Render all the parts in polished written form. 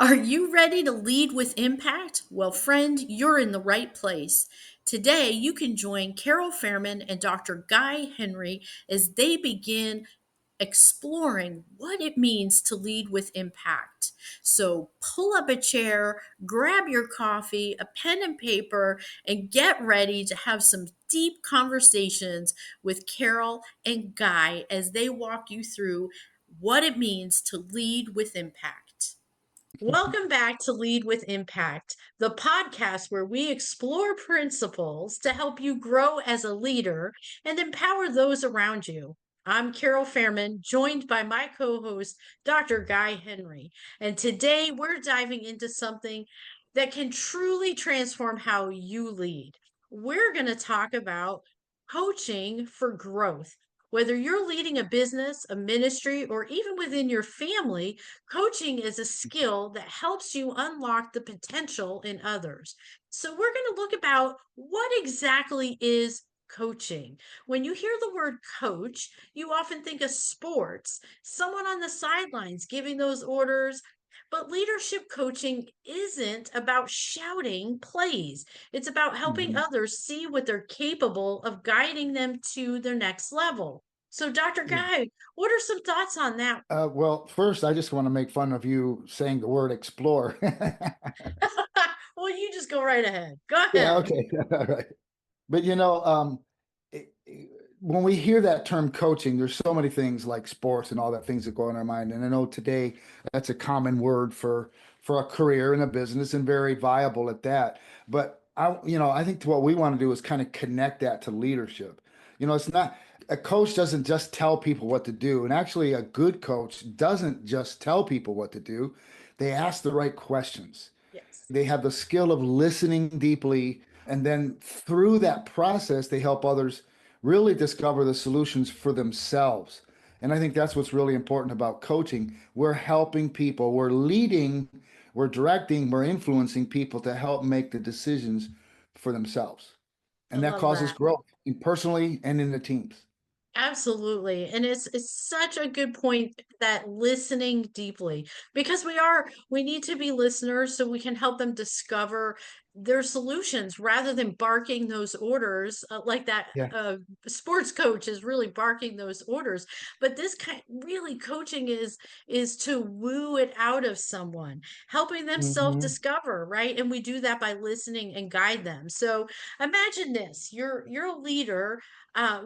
Are you ready to lead with impact? Well, friend, you're in the right place. Today, you can join Carol Fairman and Dr. Guy Henry as they begin exploring what it means to lead with impact. So, pull up a chair, grab your coffee, a pen and paper, and get ready to have some deep conversations with Carol and Guy as they walk you through what it means to lead with impact. Welcome back to Lead with Impact, the podcast where we explore principles to help you grow as a leader and empower those around you. I'm Carol Fairman, joined by my co host, Dr. Guy Henry. And today we're diving into something that can truly transform how you lead. We're going to talk about coaching for growth. Whether you're leading a business, a ministry, or even within your family, coaching is a skill that helps you unlock the potential in others. So we're going to look about what exactly is coaching. When you hear the word coach, you often think of sports, someone on the sidelines giving those orders. But leadership coaching isn't about shouting plays. It's about helping Mhm. others see what they're capable of, guiding them to their next level. So, Dr. Yeah. Guy, what are some thoughts on that? Well, first, I just want to make fun of you saying the word explore. Well, you just go right ahead. Go Yeah, ahead. okay. All right. But when we hear that term coaching, there's so many things like sports and all that things that go in our mind. And I know today that's a common word for a career in a business and very viable at that. But I think what we want to do is kind of connect that to leadership. It's not a coach doesn't just tell people what to do. And actually, a good coach doesn't just tell people what to do. They ask the right questions. Yes. They have the skill of listening deeply, and then through that process, they help others really discover the solutions for themselves. And I think that's what's really important about coaching. We're helping people, we're leading, we're directing, we're influencing people to help make the decisions for themselves. I And that love causes that. growth personally and in the teams. Absolutely. And it's such a good point that listening deeply, because we need to be listeners so we can help them discover their solutions rather than barking those orders like that Yeah. sports coach is really barking those orders. But this kind really coaching is to woo it out of someone, helping them Hmm. self-discover, right? And we do that by listening and guide them. So imagine this, you're a leader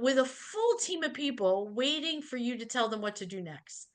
with a full team of people waiting for you to tell them what to do next.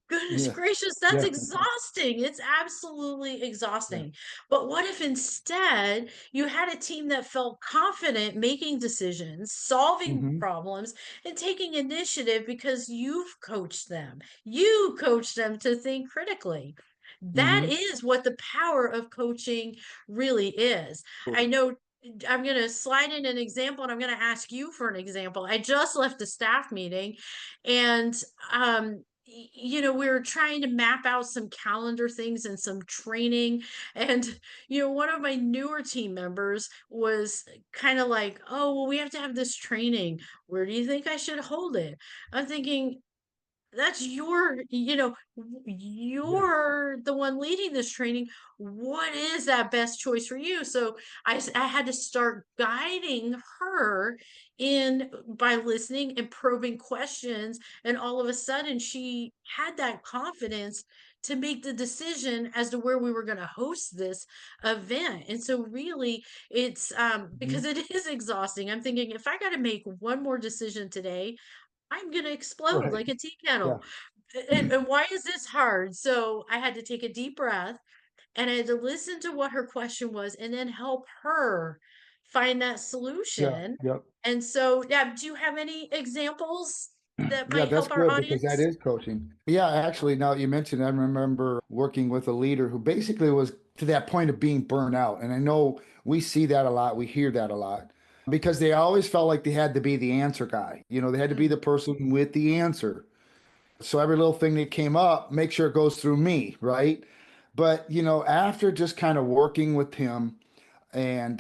Goodness Yeah. gracious, that's Yeah. exhausting. It's absolutely Yeah. exhausting. But what if instead you had a team that felt confident making decisions, solving Hmm. problems, and taking initiative because you've coached them? You coached them to think critically. That Hmm. is what the power of coaching really is. I know I'm going to slide in an example and I'm going to ask you for an example. I just left a staff meeting and we were trying to map out some calendar things and some training, and one of my newer team members was kind of like, oh well, we have to have this training, where do you think I should hold it? I'm thinking, that's Yeah. you're the one leading this training. What is that best choice for you? So I had to start guiding her in by listening and probing questions, and all of a sudden she had that confidence to make the decision as to where we were going to host this event. And so really it's Hmm. because it is exhausting. I'm thinking, if I got to make one more decision today, I'm going to explode Right. like a tea Yeah. kettle. And why is this hard? So I had to take a deep breath and I had to listen to what her question was and then help her find that Yeah. solution. Yeah. And so, yeah, do you have any examples that Yeah, might that's help our good because that audience? is coaching. Yeah, actually, now that you mentioned, I remember working with a leader who basically was to that point of being burned out. And I know we see that a lot, we hear that a lot because they always felt like they had to be the answer guy. They had to be the Mhm. person with the answer. So every little thing that came up, make sure it goes through me, right? But, after just kind of working with him and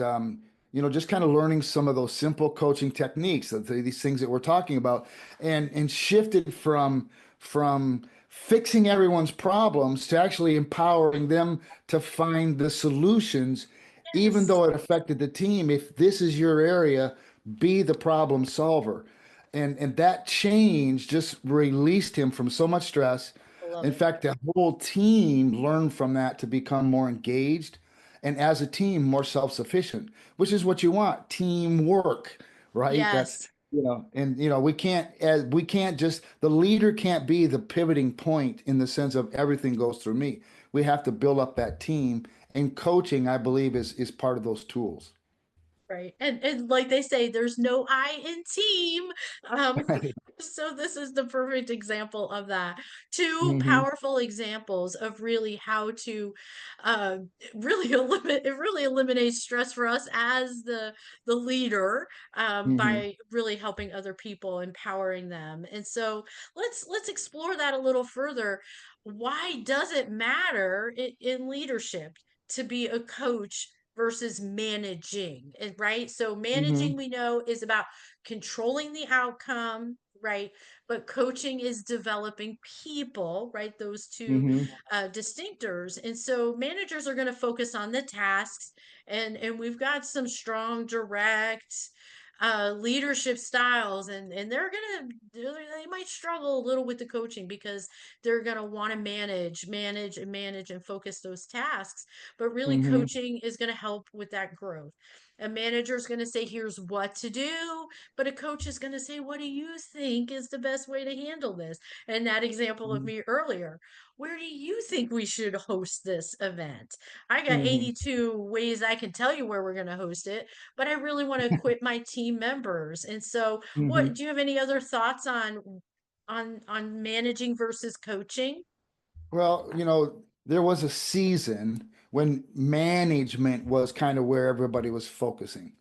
just kind of learning some of those simple coaching techniques, these things that we're talking about, and shifted from fixing everyone's problems to actually empowering them to find the solutions, even Yes. though it affected the team. If this is your area, be the problem solver. And that change just released him from so much stress. I love In it. fact, the whole team learned from that to become more engaged and as a team more self-sufficient, which is what you want, teamwork, right? That's Yes. and we can't just the leader can't be the pivoting point in the sense of everything goes through me. We have to build up that team, and coaching, I believe, is part of those tools. Right. And like they say, there's no I in team. Um, Right. so this is the perfect example of that. Two Hmm. powerful examples of really how to uh it really eliminates stress for us as the leader Hmm. by really helping other people, empowering them. And so let's explore that a little further. Why does it matter in leadership to be a coach versus managing, right? So managing, Hmm. we know, is about controlling the outcome, right? But coaching is developing people, right? Those two Hmm. distinctors. And so managers are going to focus on the tasks, and we've got some strong, direct leadership styles, and they might struggle a little with the coaching because they're going to want to manage and focus those tasks. But really, Hmm. coaching is going to help with that growth. A manager is going to say, here's what to do, but a coach is going to say, what do you think is the best way to handle this? And that example of me earlier, where do you think we should host this event? I got Hmm. 82 ways I can tell you where we're going to host it, but I really want to equip my team members. And so, what Hmm. do you have any other thoughts on managing versus coaching? Well, there was a season when management was kind of where everybody was focusing.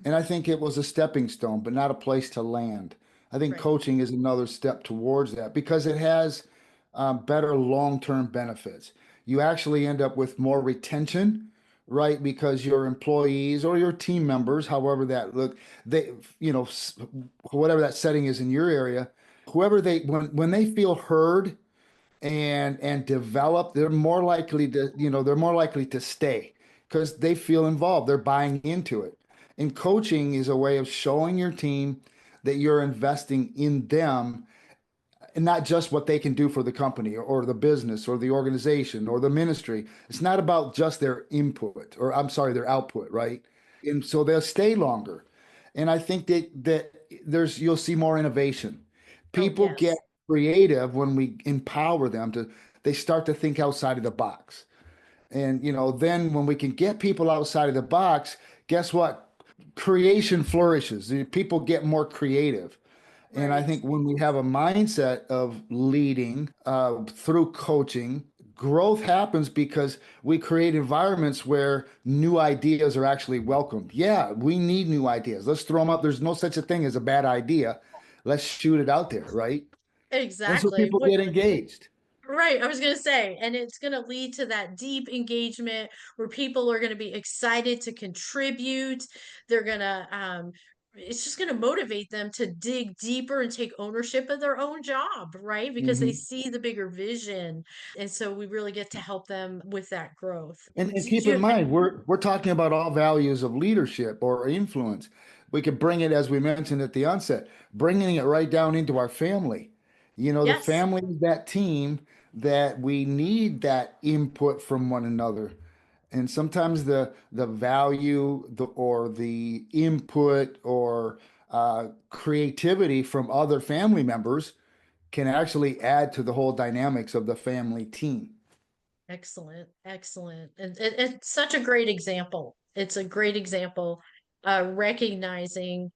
And I think it was a stepping stone, but not a place to land. I think Right. coaching is another step towards that because it has better long-term benefits. You actually end up with more retention, right? Because your employees or your team members, however that look, they, whatever that setting is in your area, whoever when they feel heard and develop, they're more likely to stay because they feel involved. They're buying into it. And coaching is a way of showing your team that you're investing in them and not just what they can do for the company or the business or the organization or the ministry. It's not about just their input or I'm sorry, their output, right? And so they'll stay longer. And I think that you'll see more innovation. Oh, People get yes. creative when we empower them to they start to think outside of the box. And then when we can get people outside of the box, guess what? Creation flourishes. The people get more creative. And I Right. think when we have a mindset of leading through coaching, growth happens because we create environments where new ideas are actually welcomed. Yeah, we need new ideas. Let's throw them up. There's no such a thing as a bad idea. Let's shoot it out there, right? And so Exactly. people What get engaged. Right, I was going to say, and it's going to lead to that deep engagement where people are going to be excited to contribute. They're going to, it's just going to motivate them to dig deeper and take ownership of their own job, right? Because they Mhm. see the bigger vision. And so we really get to help them with that growth. And Did keep you in have, mind, we're talking about all values of leadership or influence. We could bring it, as we mentioned at the onset, bringing it right down into our family. The yes, family is that team that we need that input from one another. And sometimes the value or the input or creativity from other family members can actually add to the whole dynamics of the family team. excellent, excellent. And it's such a great example. It's a great example, recognizing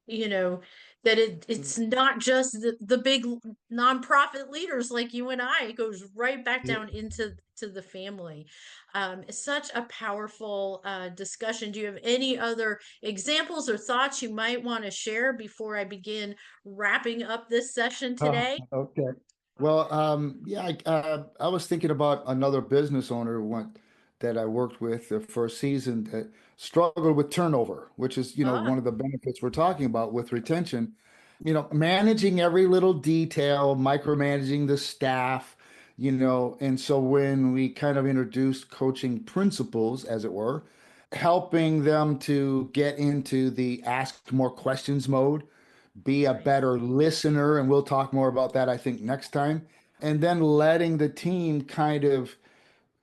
you know that it's not just the big nonprofit leaders like you and I. It goes right back down into the family. It's such a powerful discussion. Do you have any other examples or thoughts you might want to share before I begin wrapping up this session Oh, today? okay. Well, yeah, I was thinking about another business owner that I worked with for a season that struggled with turnover, which is, one Ah, of the benefits we're talking about with retention. Managing every little detail, micromanaging the staff, And so when we kind of introduced coaching principles, as it were, helping them to get into the ask more questions mode, be a Right. better listener, and we'll talk more about that, I think, next time. And then letting the team kind of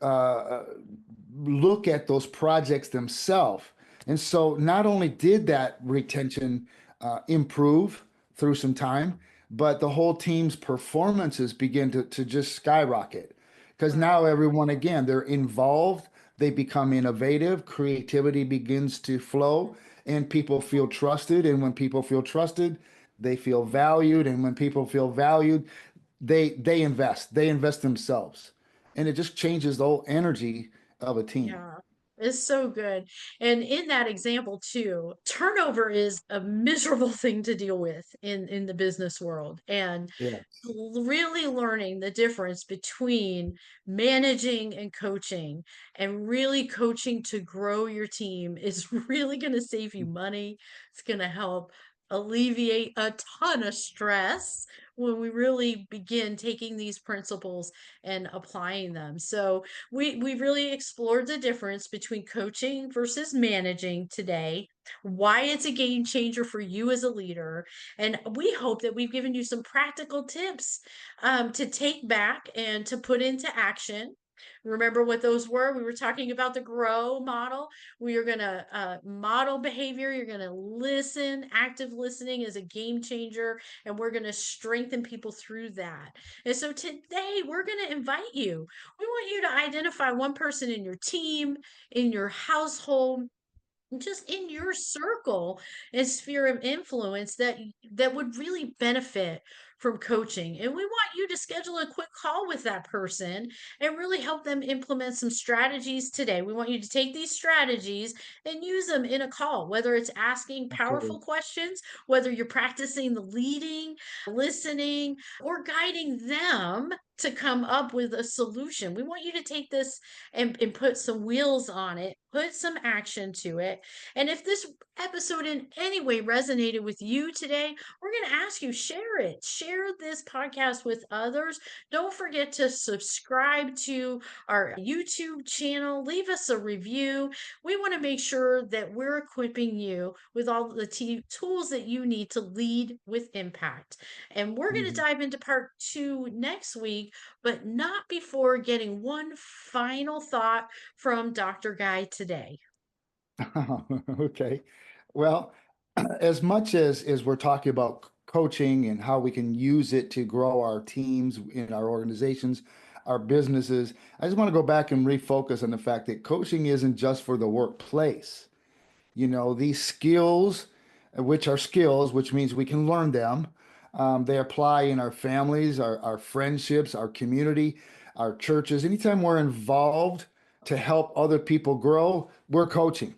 uh, look at those projects themselves. And so not only did that retention improve through some time, but the whole team's performances begin to just skyrocket. Because Right. now everyone, again, they're involved, they become innovative, creativity begins to flow, and people feel trusted. And when people feel trusted, they feel valued. And when people feel valued, they invest themselves, and it just changes the whole energy of a team. Yeah, it's so good. And in that example too, turnover is a miserable thing to deal with in the business world. And Yeah. really learning the difference between managing and coaching, and really coaching to grow your team is really going to save you money. It's going to help alleviate a ton of stress when we really begin taking these principles and applying them. So we really explored the difference between coaching versus managing today, why it's a game changer for you as a leader, and we hope that we've given you some practical tips to take back and to put into action. Remember what those were? We were talking about the grow model. We are going to model behavior. You're going to listen. Active listening is a game changer, and we're going to strengthen people through that. And so today we're going to invite you. We want you to identify one person in your team, in your household, just in your circle and sphere of influence that would really benefit from coaching, and we want you to schedule a quick call with that person and really help them implement some strategies today. We want you to take these strategies and use them in a call, whether it's asking Absolutely. powerful questions, whether you're practicing the leading, listening, or guiding them to come up with a solution. We want you to take this and put some wheels on it, put some action to it. And if this episode in any way resonated with you today, we're going to ask you, share it. Share this podcast with others. Don't forget to subscribe to our YouTube channel. Leave us a review. We want to make sure that we're equipping you with all the tools that you need to lead with impact. And we're going to Mhm. dive into part 2 next week, but not before getting one final thought from Dr. Guy today. Okay. Well, as much as we're talking about coaching and how we can use it to grow our teams in our organizations, our businesses, I just want to go back and refocus on the fact that coaching isn't just for the workplace. These skills, which are skills, which means we can learn them. They apply in our families, our friendships, our community, our churches. Anytime we're involved to help other people grow, we're coaching,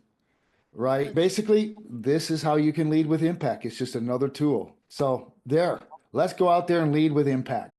right? That's Basically, this is how you can lead with impact. It's just another tool. So, let's go out there and lead with impact.